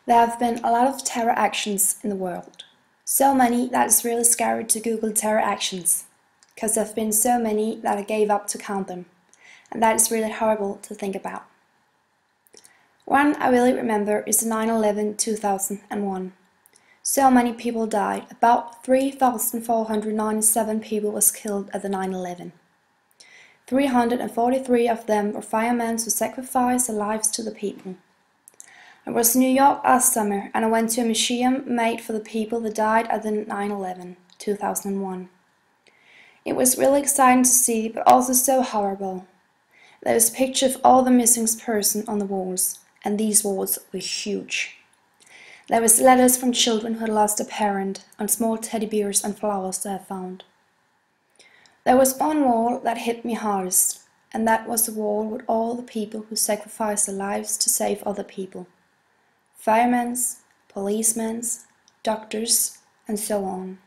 There have been a lot of terror actions in the world. So many that it's really scary to Google terror actions, because there have been so many that I gave up to count them, and that is really horrible to think about. One I really remember is the 9/11 2001. So many people died. About 3,497 people was killed at the 9/11. 343 of them were firemen who sacrificed their lives to the people. I was in New York last summer and I went to a museum made for the people that died at the 9/11 2001. It was really exciting to see, but also so horrible. There was a picture of all the missing persons on the walls, and these walls were huge. There was letters from children who had lost a parent, and small teddy bears and flowers they had found. There was one wall that hit me hardest, and that was the wall with all the people who sacrificed their lives to save other people. Firemen, policemen, doctors, and so on.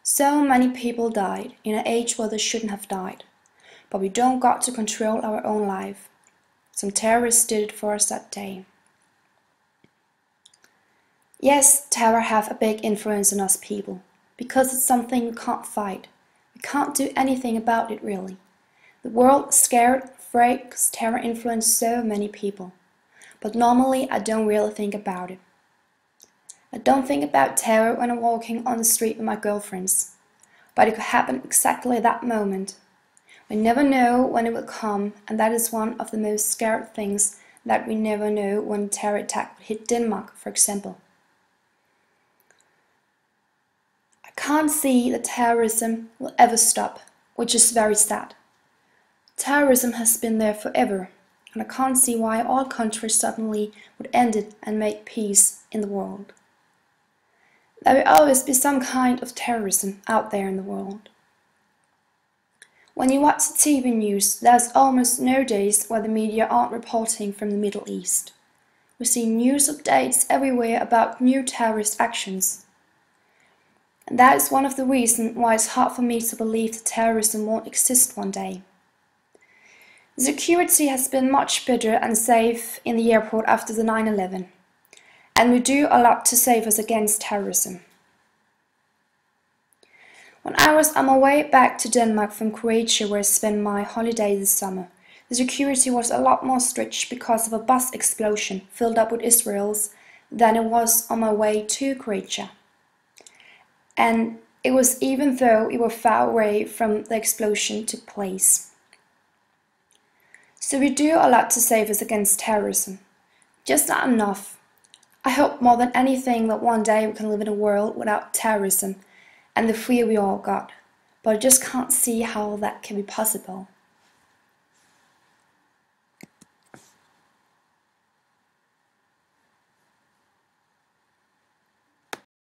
So many people died in an age where they shouldn't have died, but we don't got to control our own life. Some terrorists did it for us that day. Yes, terror have a big influence on us people, because it's something we can't fight. We can't do anything about it really. The world is scared, afraid, because terror influenced so many people. But normally I don't really think about it. I don't think about terror when I'm walking on the street with my girlfriends, but it could happen exactly at that moment. We never know when it will come, and that is one of the most scary things, that we never know when a terror attack will hit Denmark, for example. I can't see that terrorism will ever stop, which is very sad. Terrorism has been there forever, and I can't see why all countries suddenly would end it and make peace in the world. There will always be some kind of terrorism out there in the world. When you watch the TV news, there's almost no days where the media aren't reporting from the Middle East. We see news updates everywhere about new terrorist actions. And that is one of the reasons why it's hard for me to believe that terrorism won't exist one day. The security has been much better and safe in the airport after the 9/11, and we do a lot to save us against terrorism. When I was on my way back to Denmark from Croatia, where I spent my holiday this summer, the security was a lot more strict because of a bus explosion filled up with Israelis than it was on my way to Croatia. And it was even though we were far away from the explosion took place. So we do a lot to save us against terrorism. Just not enough. I hope more than anything that one day we can live in a world without terrorism and the fear we all got, but I just can't see how that can be possible.